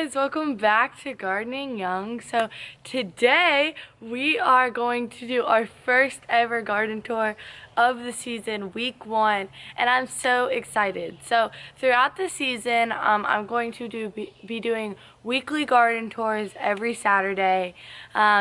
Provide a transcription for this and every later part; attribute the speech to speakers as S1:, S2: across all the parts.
S1: guys, welcome back to Gardening Young. So today we are going to do our first ever garden tour of the season, week 1, and I'm so excited. So throughout the season, I'm going to be doing weekly garden tours every Saturday,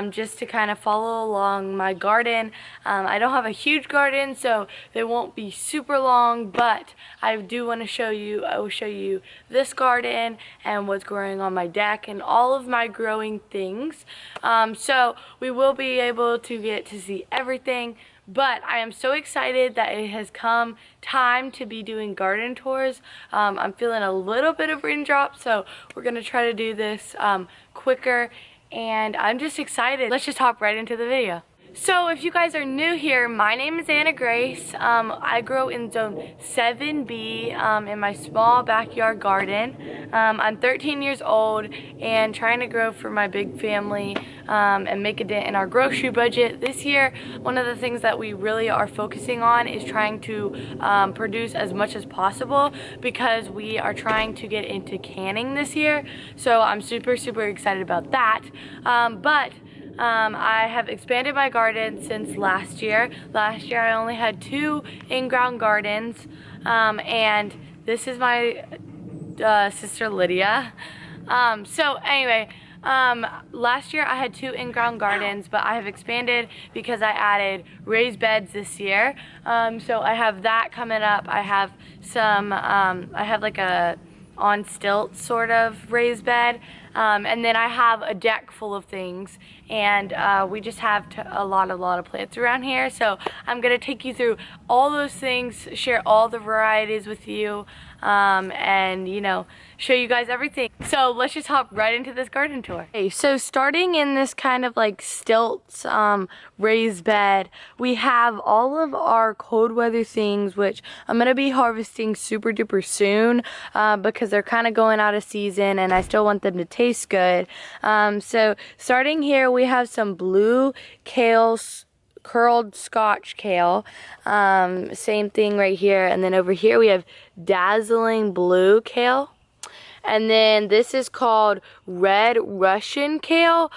S1: just to kind of follow along my garden. I don't have a huge garden, so they won't be super long, but I do want to show you. I will show you this garden and what's growing on my deck and all of my growing things. So we will be able to get to see everything. But I am so excited that it has come time to be doing garden tours. I'm feeling a little bit of raindrops, so we're going to try to do this quicker. And I'm just excited. Let's just hop right into the video. So if you guys are new here, my name is Anna Grace. I grow in zone 7B in my small backyard garden. I'm 13 years old and trying to grow for my big family and make a dent in our grocery budget. This year, one of the things that we really are focusing on is trying to produce as much as possible because we are trying to get into canning this year. So I'm super excited about that. I have expanded my garden since last year. Last year I only had 2 in-ground gardens, and this is my sister Lydia. Last year I had 2 in-ground gardens, but I have expanded because I added raised beds this year. So I have that coming up. I have some, I have like a on stilts sort of raised bed, and then I have a deck full of things, and we just have a lot of plants around here. So I'm gonna take you through all those things, share all the varieties with you, and you know, show you guys everything. So let's just hop right into this garden tour. Okay, so starting in this kind of like stilts raised bed, we have all of our cold weather things, which I'm gonna be harvesting super duper soon because they're kind of going out of season and I still want them to taste good. So starting here, we have some blue kale, curled Scotch kale, same thing right here, and then over here we have dazzling blue kale, and then this is called red Russian kale,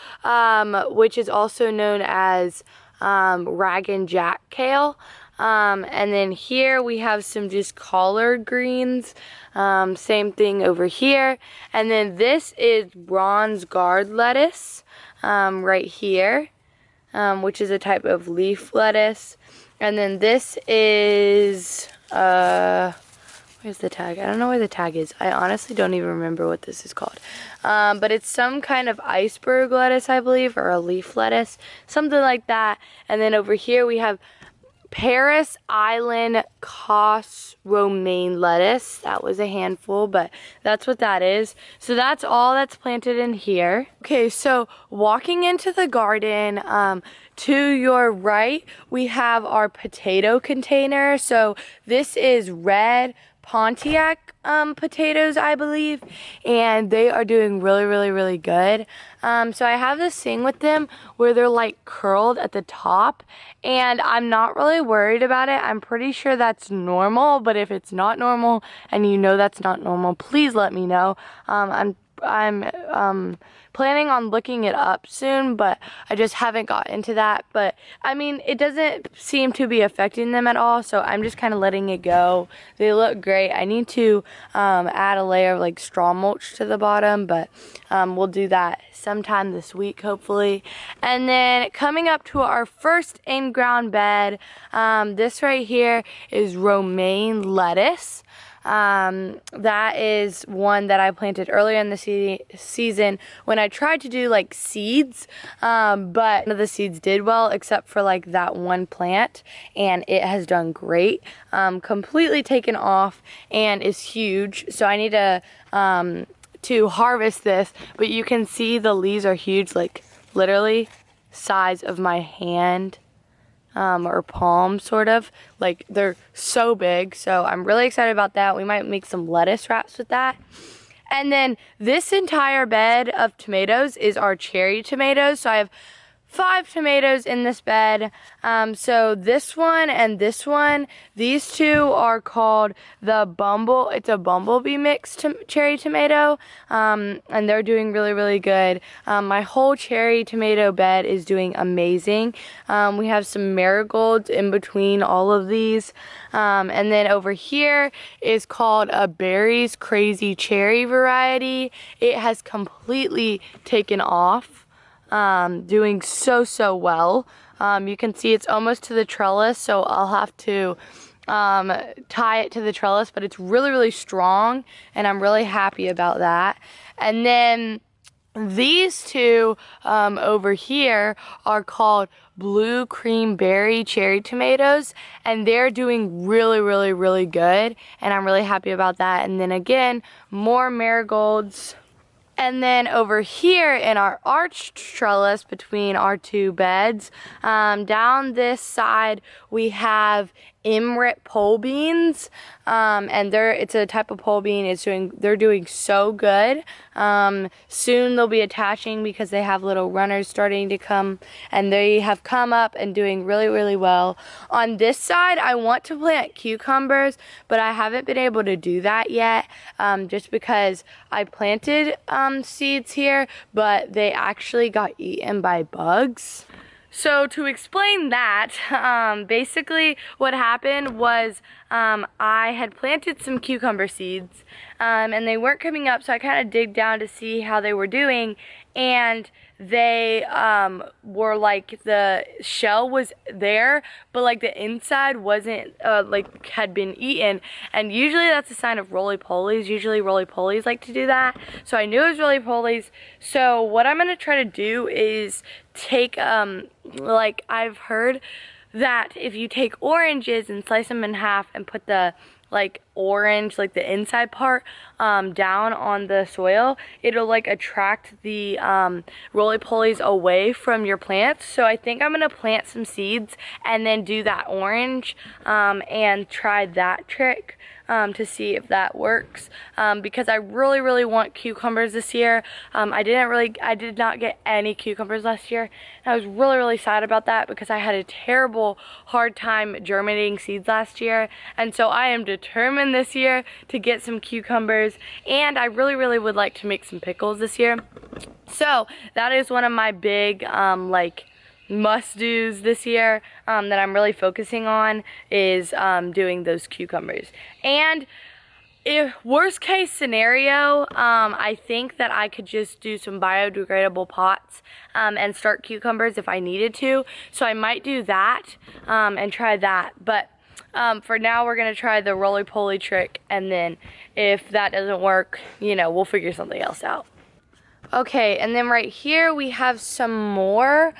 S1: which is also known as rag and jack kale. And then here we have some just collard greens, same thing over here, and then this is bronze guard lettuce right here, which is a type of leaf lettuce. And then this is, where's the tag? I don't know where the tag is. I honestly don't even remember what this is called. But it's some kind of iceberg lettuce, I believe, or a leaf lettuce, something like that. And then over here we have Paris Island Cos romaine lettuce. That was a handful, but that's what that is. So that's all that's planted in here. Okay, so walking into the garden, to your right, we have our potato container. So this is red Pontiac potatoes, I believe, and they are doing really good. So I have this thing with them where they're like curled at the top, and I'm not really worried about it. I'm pretty sure that's normal, but if it's not normal and you know that's not normal, please let me know. I'm planning on looking it up soon, but I just haven't got into that. But I mean, it doesn't seem to be affecting them at all, so I'm just kind of letting it go. They look great. I need to add a layer of like straw mulch to the bottom, but we'll do that sometime this week, hopefully. And then coming up to our first in-ground bed, this right here is romaine lettuce. That is one that I planted earlier in the season when I tried to do like seeds, but none of the seeds did well except for like that one plant, and it has done great, completely taken off and is huge. So I need to harvest this, but you can see the leaves are huge, like literally size of my hand. Or palm, sort of. Like, they're so big, so I'm really excited about that. We might make some lettuce wraps with that. And then this entire bed of tomatoes is our cherry tomatoes. So I have 5 tomatoes in this bed. So this one and this one, these two are called it's a bumblebee mixed cherry tomato, and they're doing really, really good. My whole cherry tomato bed is doing amazing. We have some marigolds in between all of these. And then over here is called a Berries Crazy Cherry variety. It has completely taken off, doing so well. You can see it's almost to the trellis, so I'll have to tie it to the trellis, but it's really, really strong, and I'm really happy about that. And then these two over here are called Blue Cream Berry Cherry Tomatoes, and they're doing really, really, really good, and I'm really happy about that. And then again, more marigolds. And then over here in our arched trellis between our two beds, down this side we have Imrit pole beans, and it's a type of pole bean. They're doing so good. Soon they'll be attaching because they have little runners starting to come, and they have come up and doing really, really well. On this side, I want to plant cucumbers, but I haven't been able to do that yet, just because I planted seeds here, but they actually got eaten by bugs. So to explain that, basically what happened was I had planted some cucumber seeds, and they weren't coming up, so I kind of digged down to see how they were doing, and they were like, the shell was there, but like the inside wasn't, like had been eaten, and usually that's a sign of roly-polies. Usually roly-polies like to do that, so I knew it was roly-polies. So what I'm going to try to do is take, like I've heard that if you take oranges and slice them in half and put the orange, like the inside part, down on the soil, it'll like attract the roly-polies away from your plants. So I think I'm gonna plant some seeds and then do that orange, and try that trick to see if that works, because I really, really want cucumbers this year. I did not get any cucumbers last year, and I was really, really sad about that because I had a terrible hard time germinating seeds last year, and so I am determined this year to get some cucumbers, and I really, really would like to make some pickles this year. So that is one of my big must-dos this year, that I'm really focusing on, is doing those cucumbers. And if worst case scenario, I think that I could just do some biodegradable pots and start cucumbers if I needed to. So I might do that and try that. But for now, we're going to try the roly-poly trick, and then if that doesn't work, we'll figure something else out. Okay, and then right here we have some more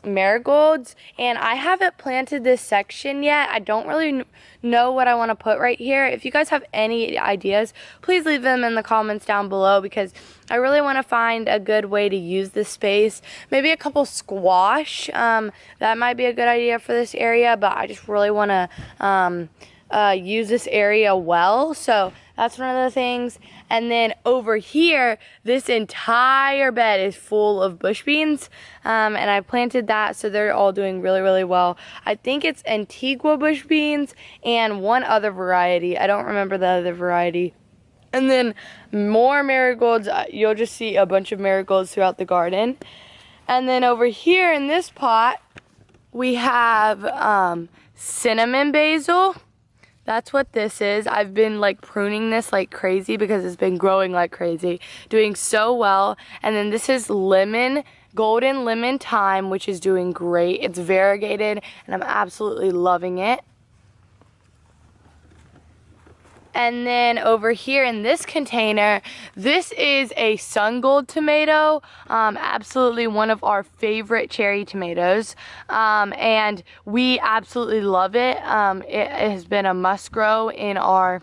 S1: marigolds, and I haven't planted this section yet. I don't really know what I want to put right here. If you guys have any ideas, please leave them in the comments down below, because I really want to find a good way to use this space. Maybe a couple squash, that might be a good idea for this area, but I just really want to use this area well, so that's one of the things. And then over here, this entire bed is full of bush beans, and I planted that, so they're all doing really, really well. I think it's Antigua bush beans and one other variety. I don't remember the other variety. And then more marigolds. You'll just see a bunch of marigolds throughout the garden. And then over here in this pot, we have cinnamon basil. That's what this is. I've been pruning this like crazy because it's been growing like crazy, doing so well. And then this is golden lemon thyme, which is doing great. It's variegated, and I'm absolutely loving it. And then over here in this container, this is a sun gold tomato, absolutely one of our favorite cherry tomatoes, and we absolutely love it. It has been a must grow in our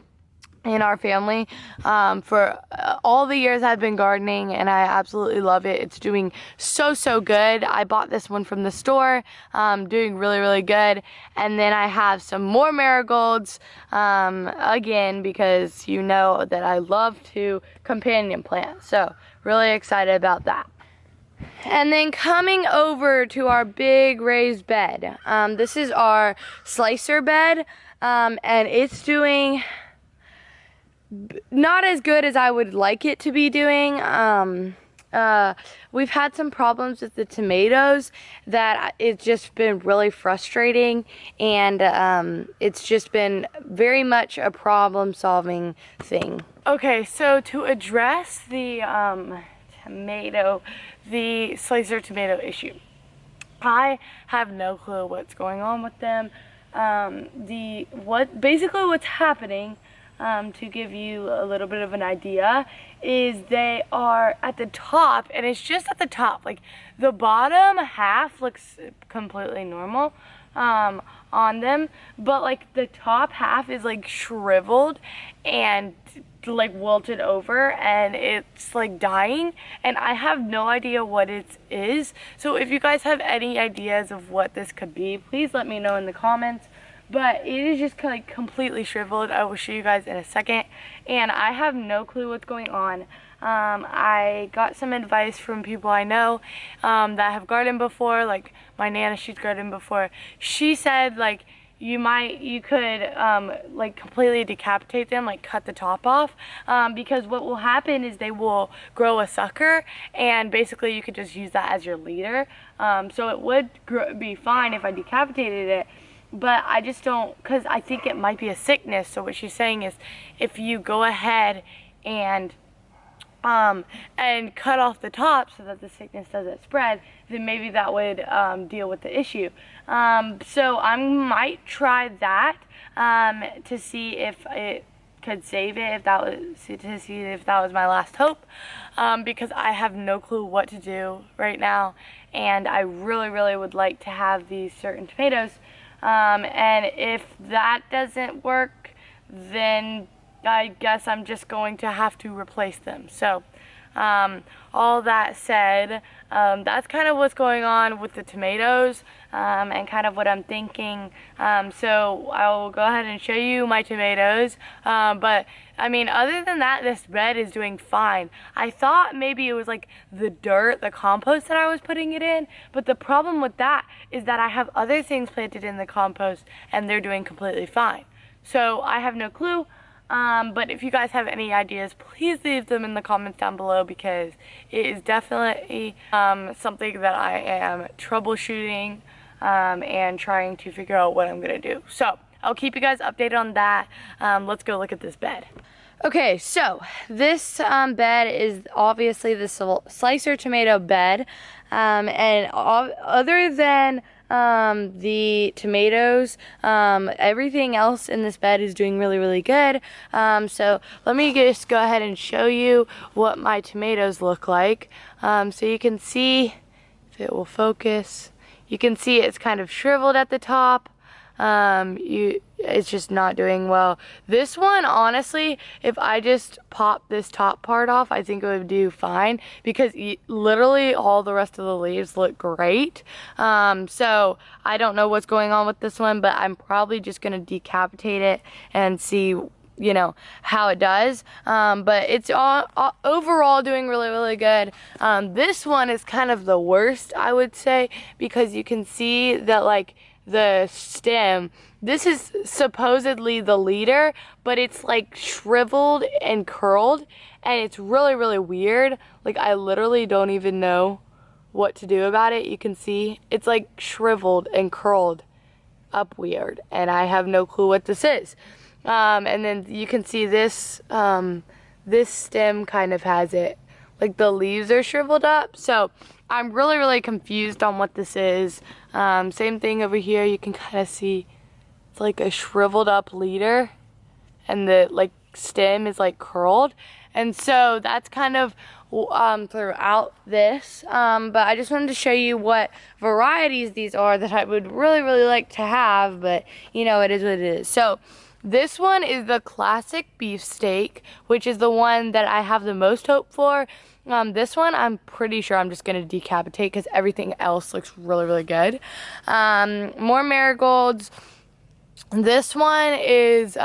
S1: family for all the years I've been gardening, and I absolutely love it. It's doing so good. I bought this one from the store, doing really, really good. And then I have some more marigolds, again, because you know that I love to companion plant, so really excited about that. And then coming over to our big raised bed. This is our slicer bed, and it's doing not as good as I would like it to be doing. We've had some problems with the tomatoes that it's just been really frustrating, and it's just been very much a problem-solving thing. Okay, so to address the the slicer tomato issue, I have no clue what's going on with them. Basically what's happening, to give you a little bit of an idea, is they are at the top, and it's just at the top. Like, the bottom half looks completely normal on them, but like the top half is like shriveled and like wilted over, and it's like dying, and I have no idea what it is. So if you guys have any ideas of what this could be, please let me know in the comments. But it is just like completely shriveled. I will show you guys in a second, and I have no clue what's going on. I got some advice from people I know that have gardened before, like my Nana, she's gardened before. She said like you could like completely decapitate them, like cut the top off, because what will happen is they will grow a sucker, and basically you could just use that as your leader. So it would be fine if I decapitated it, but I just don't, because I think it might be a sickness. So what she's saying is if you go ahead and cut off the top so that the sickness doesn't spread, then maybe that would deal with the issue. So I might try that to see if it could save it, to see if that was my last hope, because I have no clue what to do right now, and I really would like to have these certain tomatoes, and if that doesn't work, then I guess I'm just going to have to replace them. So all that said, that's kind of what's going on with the tomatoes, and kind of what I'm thinking. So I'll go ahead and show you my tomatoes, but I mean, other than that, this bed is doing fine. I thought maybe it was like the dirt, the compost that I was putting it in, but the problem with that is that I have other things planted in the compost and they're doing completely fine. So I have no clue. But if you guys have any ideas, please leave them in the comments down below, because it is definitely something that I am troubleshooting and trying to figure out what I'm going to do. So I'll keep you guys updated on that. Let's go look at this bed. Okay, so this bed is obviously the slicer tomato bed, and other than the tomatoes, everything else in this bed is doing really good. So let me just go ahead and show you what my tomatoes look like. So you can see, if it will focus, you can see it's kind of shriveled at the top. It's just not doing well. This one, honestly, if I just pop this top part off, I think it would do fine, because literally all the rest of the leaves look great. So I don't know what's going on with this one, but I'm probably just gonna decapitate it and see, you know, how it does. But it's overall doing really good. This one is kind of the worst, I would say, because you can see that like the stem, this is supposedly the leader, but it's like shriveled and curled, and it's really weird. Like, I literally don't even know what to do about it. You can see it's like shriveled and curled up weird, and I have no clue what this is. And then you can see this this stem kind of has it, like the leaves are shriveled up. So I'm really confused on what this is. Same thing over here, you can kind of see it's like a shriveled up leader, and the like stem is like curled, and so that's kind of throughout this. But I just wanted to show you what varieties these are that I would really like to have, but you know, it is what it is. So this one is the classic beefsteak, which is the one that I have the most hope for. This one I'm pretty sure I'm just gonna decapitate, because everything else looks really good. More marigolds. This one is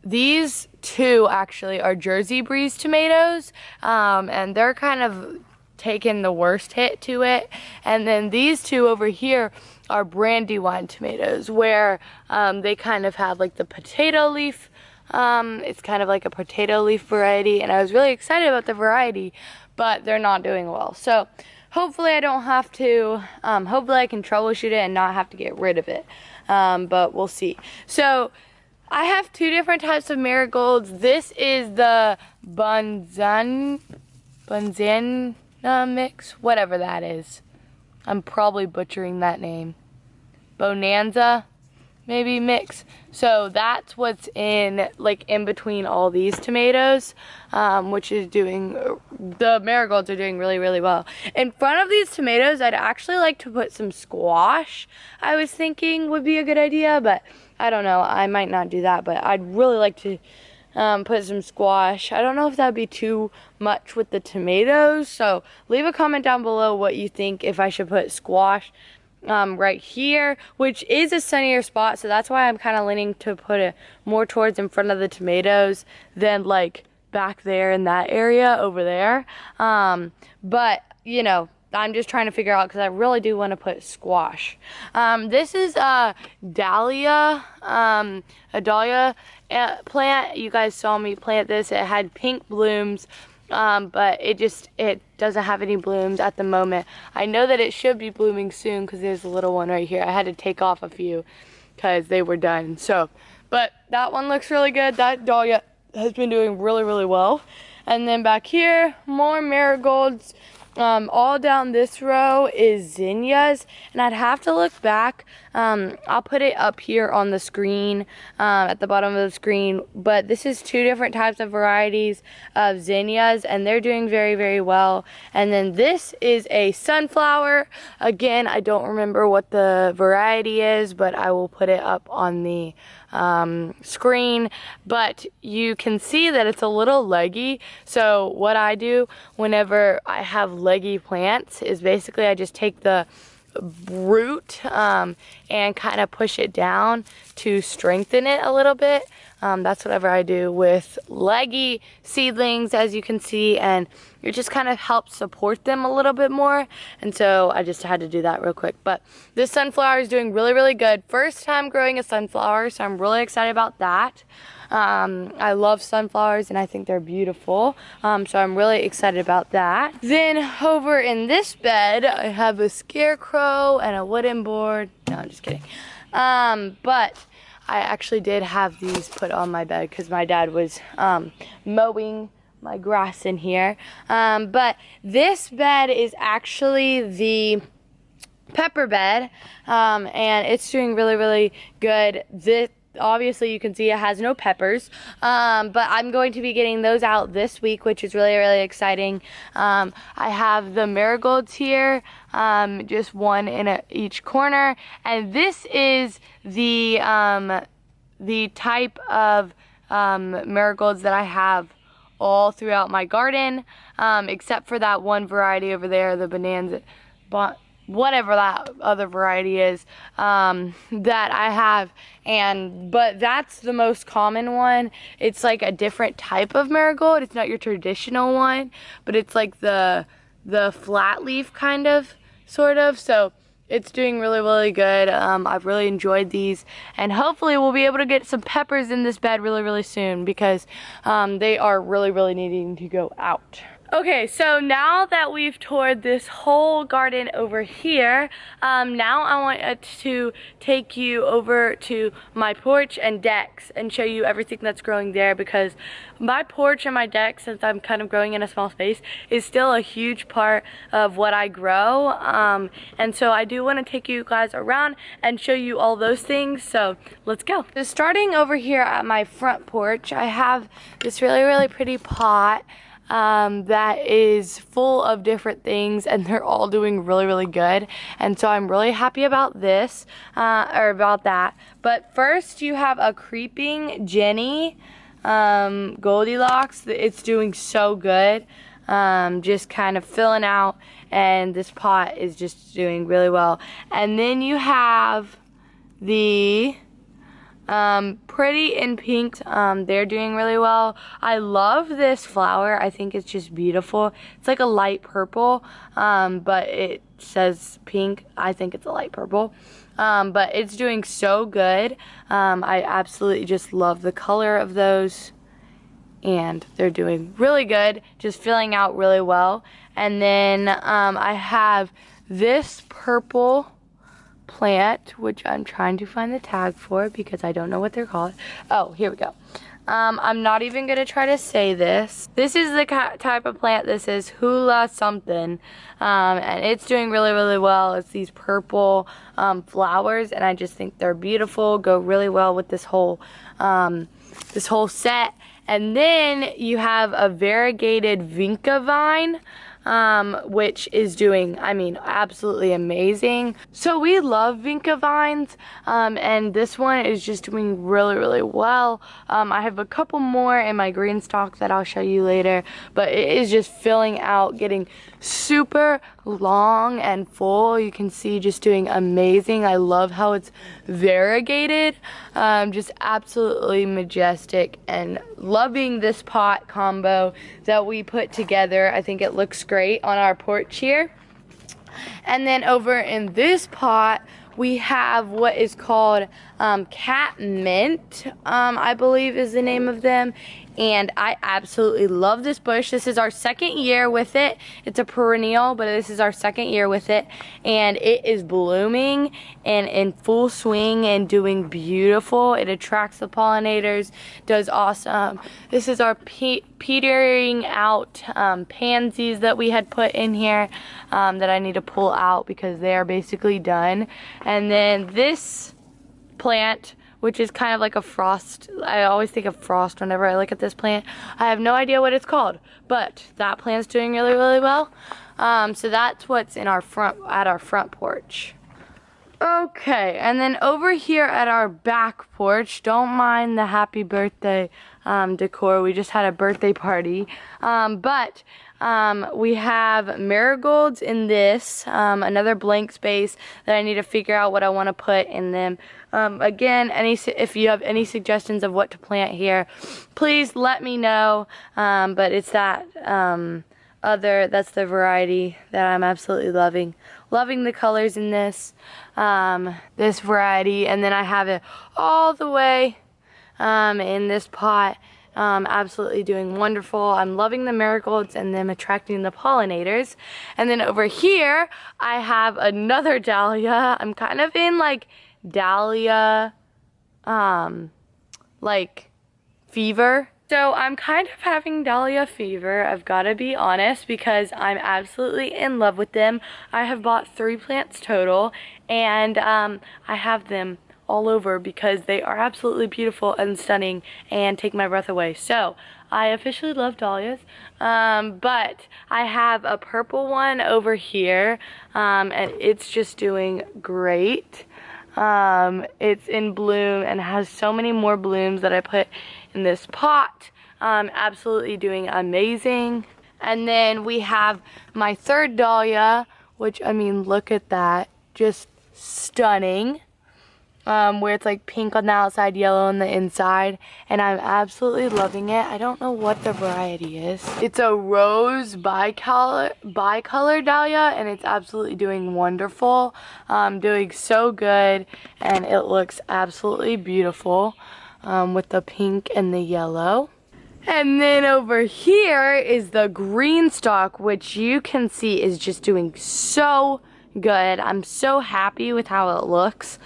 S1: these two actually are Jersey Breeze tomatoes, and they're kind of taken the worst hit to it. And then these two over here are Brandywine tomatoes, where they kind of have like the potato leaf. It's kind of like a potato leaf variety, and I was really excited about the variety, but they're not doing well. So hopefully I don't have to, hopefully I can troubleshoot it and not have to get rid of it, but we'll see. So I have two different types of marigolds. This is the Bunzana mix, whatever that is. I'm probably butchering that name. Bonanza, maybe mix. So that's what's in, like, in between all these tomatoes, which is doing, the marigolds are doing really, really well. In front of these tomatoes, I'd actually like to put some squash. I was thinking would be a good idea, but I don't know. I might not do that, but I'd really like to put some squash. I don't know if that'd be too much with the tomatoes, so leave a comment down below what you think, if I should put squash right here, which is a sunnier spot, so that's why I'm kind of leaning to put it more towards in front of the tomatoes than like back there in that area over there. But you know, I'm just trying to figure out, because I really do want to put squash. This is a dahlia plant. You guys saw me plant this. It had pink blooms, but it doesn't have any blooms at the moment. I know that it should be blooming soon, because there's a little one right here. I had to take off a few because they were done. So, but that one looks really good. That dahlia has been doing really, really well. And then back here, more marigolds. All down this row is zinnias, and I'd have to look back. I'll put it up here on the screen, at the bottom of the screen, but this is two different types of varieties of zinnias, and they're doing very, very well. And then this is a sunflower. Again, I don't remember what the variety is, but I will put it up on the screen. But you can see that it's a little leggy. So what I do whenever I have leggy plants is basically I just take the root and kind of push it down to strengthen it a little bit. That's whatever I do with leggy seedlings, as you can see, and it just kind of helps support them a little bit more. And so I just had to do that real quick. But this sunflower is doing really, really good. First time growing a sunflower, so I'm really excited about that. I love sunflowers and I think they're beautiful, so I'm really excited about that. Then over in this bed I have a scarecrow and a wooden board. No, I'm just kidding. But I actually did have these put on my bed because my dad was mowing my grass in here. But this bed is actually the pepper bed, and it's doing really, really good. Obviously you can see it has no peppers, but I'm going to be getting those out this week, which is really, really exciting. I have the marigolds here, just one in each corner, and this is the type of marigolds that I have all throughout my garden, except for that one variety over there, the Bonanza, whatever that other variety is, that I have. But that's the most common one. It's like a different type of marigold. It's not your traditional one, but it's like the flat leaf kind of, sort of. So it's doing really, really good. I've really enjoyed these, and hopefully we'll be able to get some peppers in this bed really, really soon, because they are really, really needing to go out. Okay, so now that we've toured this whole garden over here, now I want to take you over to my porch and decks and show you everything that's growing there, because my porch and my deck, since I'm kind of growing in a small space, is still a huge part of what I grow. And so I do want to take you guys around and show you all those things, so let's go. So starting over here at my front porch, I have this really, really pretty pot that is full of different things, and they're all doing really, really good, and so I'm really happy about this, or about that. But first you have a creeping Jenny, Goldilocks. It's doing so good, just kind of filling out, and this pot is just doing really well. And then you have the Pretty and Pink, they're doing really well. I love this flower. I think it's just beautiful. It's like a light purple, but it says pink. I think it's a light purple. But it's doing so good. I absolutely just love the color of those. And they're doing really good, just filling out really well. And then I have this purple plant, which I'm trying to find the tag for because I don't know what they're called. Oh, here we go. I'm not even gonna try to say this. This is the type of plant. This is hula something, and it's doing really, really well. It's these purple flowers, and I just think they're beautiful. Go really well with this whole set. And then you have a variegated vinca vine, which is doing, I mean, absolutely amazing. So we love vinca vines, and this one is just doing really, really well. I have a couple more in my green stock that I'll show you later, but it is just filling out, getting super long and full. You can see just doing amazing. I love how it's variegated, just absolutely majestic, and loving this pot combo that we put together. I think it looks great on our porch here. And then over in this pot we have what is called catmint, I believe is the name of them. And I absolutely love this bush. This is our second year with it. It's a perennial, but this is our second year with it. And it is blooming and in full swing and doing beautiful. It attracts the pollinators, does awesome. This is our petering out pansies that we had put in here that I need to pull out because they are basically done. And then this plant, which is kind of like a frost. I always think of frost whenever I look at this plant. I have no idea what it's called, but that plant's doing really, really well. So that's what's in our front porch. Okay, and then over here at our back porch, don't mind the happy birthday decor. We just had a birthday party, but we have marigolds in this, another blank space that I need to figure out what I want to put in them. Again, if you have any suggestions of what to plant here, please let me know. But it's that that's the variety that I'm absolutely loving. Loving the colors in this variety, and then I have it all the way in this pot. Absolutely doing wonderful. I'm loving the marigolds and them attracting the pollinators. And then over here I have another dahlia. I'm kind of in like dahlia like fever. So I'm kind of having dahlia fever, I've got to be honest, because I'm absolutely in love with them. I have bought 3 plants total, and I have them all over because they are absolutely beautiful and stunning and take my breath away. So I officially love dahlias, but I have a purple one over here, and it's just doing great. It's in bloom and has so many more blooms that I put in this pot. Absolutely doing amazing. And then we have my third dahlia, which, I mean, look at that, just stunning. Where it's like pink on the outside, yellow on the inside, and I'm absolutely loving it. I don't know what the variety is. It's a rose bicolor dahlia, and it's absolutely doing wonderful. Doing so good, and it looks absolutely beautiful with the pink and the yellow. And then over here is the green stalk, which you can see is just doing so good. I'm so happy with how it looks.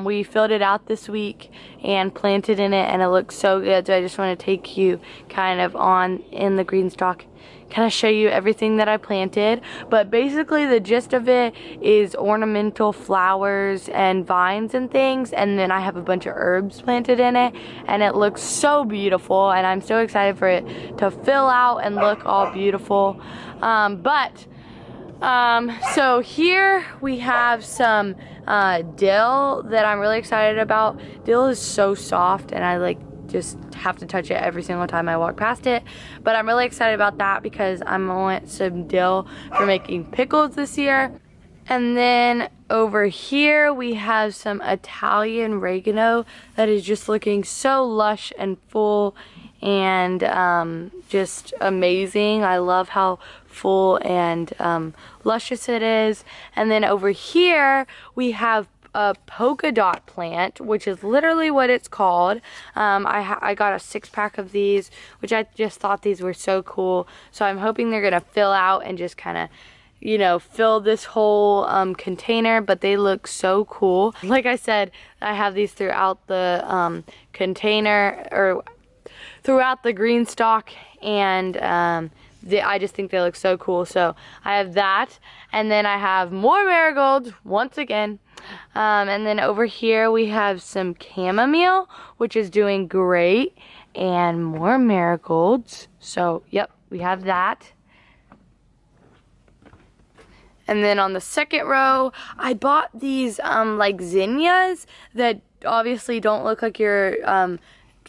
S1: We filled it out this week and planted in it, and it looks so good. So I just want to take you kind of on in the green stalk, kind of show you everything that I planted. But basically the gist of it is ornamental flowers and vines and things, and then I have a bunch of herbs planted in it, and it looks so beautiful, and I'm so excited for it to fill out and look all beautiful. So here we have some dill that I'm really excited about. Dill is so soft, and I just have to touch it every single time I walk past it. But I'm really excited about that because I want some dill for making pickles this year. And then over here we have some Italian oregano that is just looking so lush and full and just amazing. I love how full and luscious it is. And then over here we have a polka dot plant, which is literally what it's called. I got a 6-pack of these, which I just thought these were so cool. So I'm hoping they're gonna fill out and just kind of, you know, fill this whole container, but they look so cool. Like I said, I have these throughout the container, or throughout the green stalk, and I just think they look so cool. So I have that, and then I have more marigolds once again. And then over here we have some chamomile, which is doing great, and more marigolds. So yep, we have that. And then on the second row, I bought these like zinnias that obviously don't look like your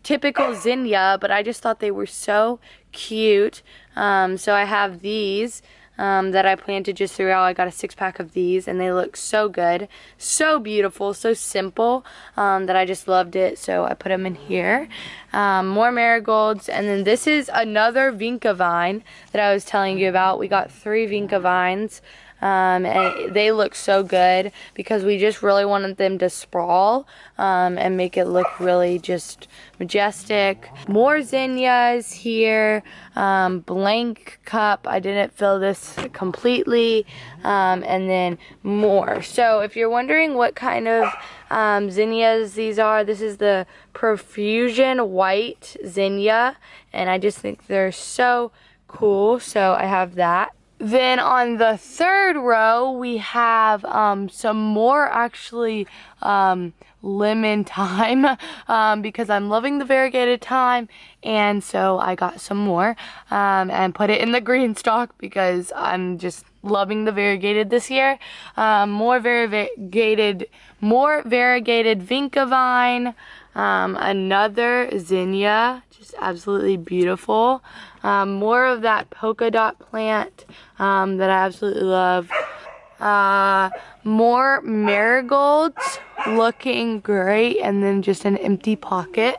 S1: typical zinnia, but I just thought they were so cute. So I have these that I planted just throughout. I got a 6-pack of these, and they look so good, so beautiful, so simple, that I just loved it. So I put them in here. More marigolds, and then this is another vinca vine that I was telling you about. We got 3 vinca vines. And they look so good because we just really wanted them to sprawl and make it look really just majestic. More zinnias here, blank cup. I didn't fill this completely, and then more. So if you're wondering what kind of zinnias these are, this is the Profusion White Zinnia, and I just think they're so cool. So I have that. Then on the third row, we have some more actually lemon thyme because I'm loving the variegated thyme, and so I got some more and put it in the green stalk because I'm just loving the variegated this year. More variegated vinca vine, another zinnia, just absolutely beautiful. More of that polka dot plant that I absolutely love. More marigolds, looking great, and then just an empty pocket.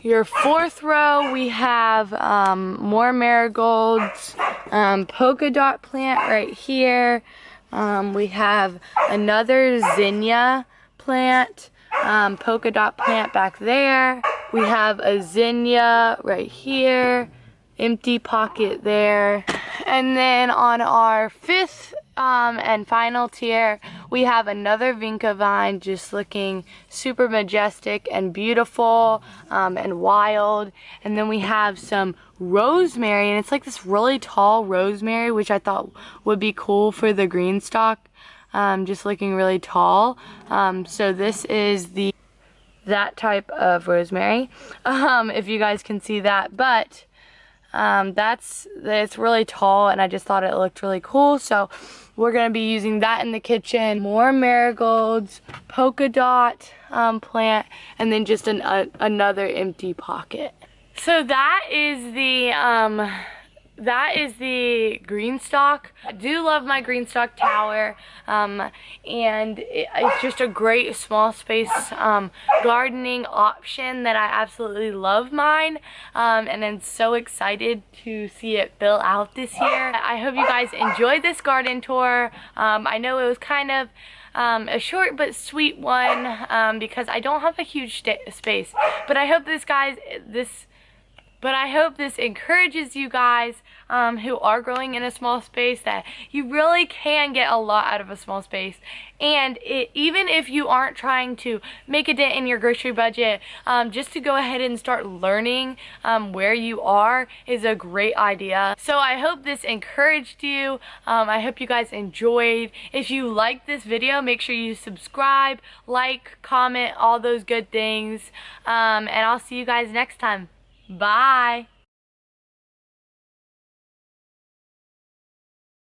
S1: Your fourth row, we have more marigolds, polka dot plant right here. We have another zinnia plant, polka dot plant back there. We have a zinnia right here, empty pocket there. And then on our fifth and final tier, we have another vinca vine just looking super majestic and beautiful and wild. And then we have some rosemary, and it's like this really tall rosemary, which I thought would be cool for the green stalk, just looking really tall. So this is that type of rosemary, if you guys can see that, but it's really tall, and I just thought it looked really cool, so we're gonna be using that in the kitchen. More marigolds, polka dot plant, and then just another empty pocket. So that is the green stalk. I do love my green stalk tower, and it's just a great small space gardening option that I absolutely love mine, and I'm so excited to see it fill out this year. I hope you guys enjoyed this garden tour. I know it was kind of a short but sweet one because I don't have a huge space, but I hope this encourages you guys who are growing in a small space that you really can get a lot out of a small space. And even if you aren't trying to make a dent in your grocery budget, just to go ahead and start learning where you are is a great idea. So I hope this encouraged you. I hope you guys enjoyed. If you liked this video, make sure you subscribe, like, comment, all those good things. And I'll see you guys next time. Bye.